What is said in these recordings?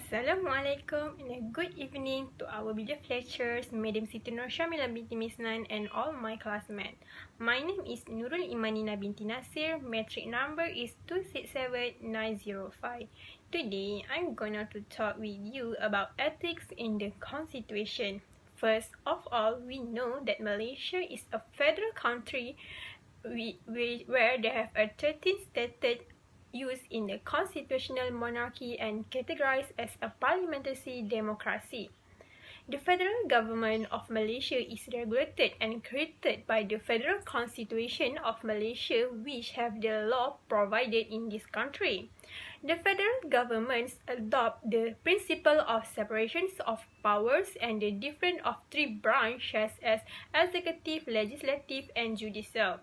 Assalamualaikum and a good evening to our beloved lecturers, Madam Siti Nur Syamila binti Misnan and all my classmates. My name is Nurul Imanina binti Nasir. Metric number is 267905. Today, I'm going to talk with you about ethics in the Constitution. First of all, we know that Malaysia is a federal country where they have a 13 stated used in the constitutional monarchy and categorized as a parliamentary democracy. The federal government of Malaysia is regulated and created by the Federal Constitution of Malaysia, which have the law provided in this country. The federal governments adopt the principle of separation of powers and the difference of three branches as executive, legislative, and judicial.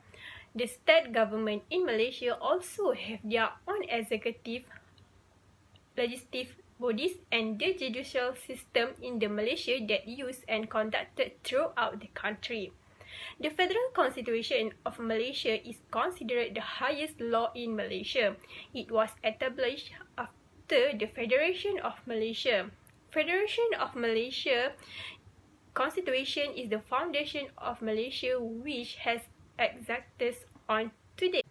The state government in Malaysia also have their own executive, legislative bodies and the judicial system in the Malaysia that used and conducted throughout the country. The Federal Constitution of Malaysia is considered the highest law in Malaysia. It was established after the Federation of Malaysia. Federation of Malaysia Constitution is the foundation of Malaysia, which has existed on today.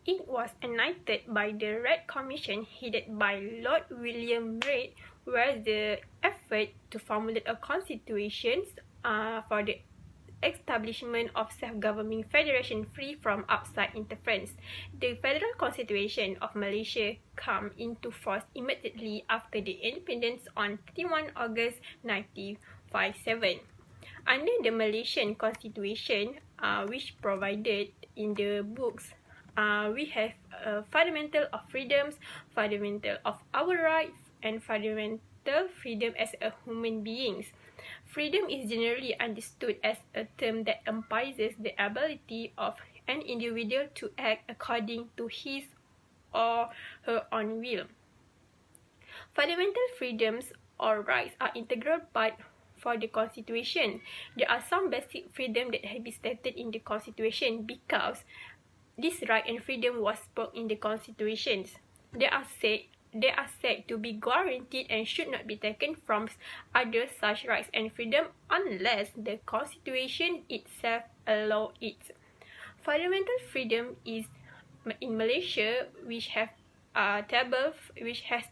It was enacted by the Red Commission headed by Lord William Reid, where the effort to formulate a constitution for the establishment of self-governing federation free from outside interference. The Federal Constitution of Malaysia came into force immediately after the independence on 31 August 1957. Under the Malaysian Constitution, which provided in the books, we have fundamental of freedoms, fundamental of our rights, and fundamental freedom as a human beings. Freedom is generally understood as a term that emphasizes the ability of an individual to act according to his or her own will. Fundamental freedoms or rights are integral part for the Constitution. There are some basic freedom that have been stated in the Constitution because this right and freedom was spoken in the Constitutions. They are said to be guaranteed and should not be taken from other such rights and freedom unless the Constitution itself allows it. Fundamental freedom is in Malaysia, which has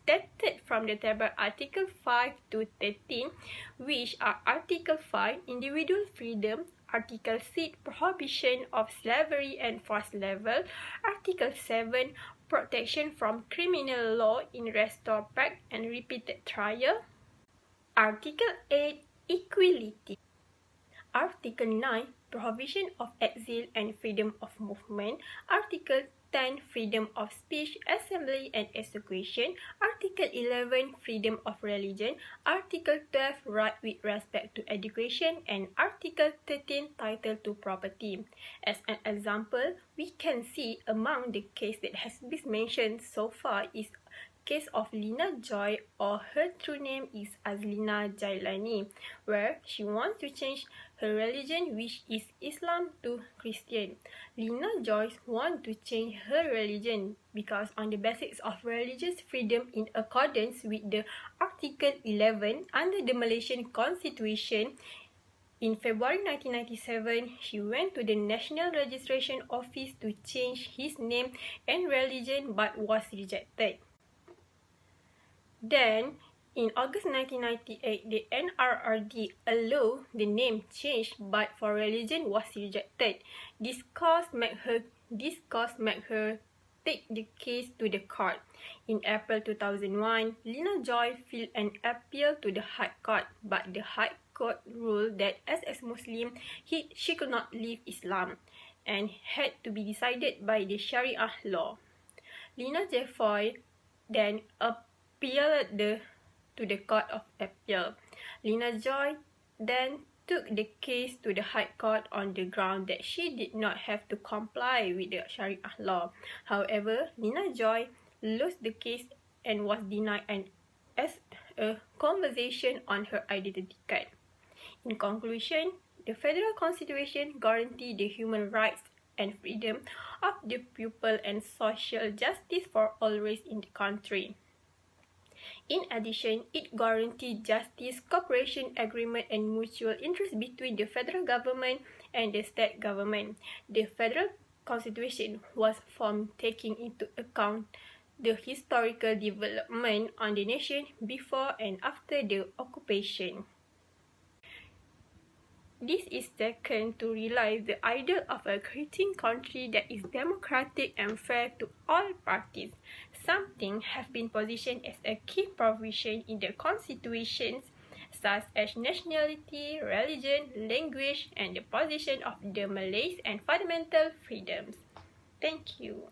stated from the table Article 5 to 13, which are Article 5, individual freedom, Article 6, prohibition of slavery and forced labor, Article 7, protection from criminal law in respect and repeated trial, Article 8, equality, Article 9, prohibition of exile and freedom of movement, Article 10, freedom of speech, assembly and association, Article 11, freedom of religion, Article 12, right with respect to education, and Article 13, title to property. As an example, we can see among the case that has been mentioned so far is case of Lina Joy, or her true name is Azlina Jailani, where she wants to change her religion, which is Islam, to Christian. Lina Joy wants to change her religion because on the basis of religious freedom in accordance with the Article 11 under the Malaysian Constitution. In February 1997, he went to the National Registration Office to change his name and religion but was rejected. Then, in August 1998, the NRRD allowed the name change, but for religion was rejected. This caused made her take the case to the court. In April 2001, Lina Joy filed an appeal to the High Court, but the High Court ruled that as a Muslim, she could not leave Islam and had to be decided by the Sharia law. Lina Joy then appealed to the Court of Appeal. Lina Joy then took the case to the High Court on the ground that she did not have to comply with the Sharia law. However, Lina Joy lost the case and was denied as a conversation on her identity card. In conclusion, the Federal Constitution guarantees the human rights and freedom of the people and social justice for all races in the country. In addition, it guarantees justice, cooperation, agreement, and mutual interest between the federal government and the state government. The Federal Constitution was formed taking into account the historical development on the nation before and after the occupation. This is taken to realize the ideal of a creating country that is democratic and fair to all parties. Something have been positioned as a key provision in the constitutions, such as nationality, religion, language, and the position of the Malays and fundamental freedoms. Thank you.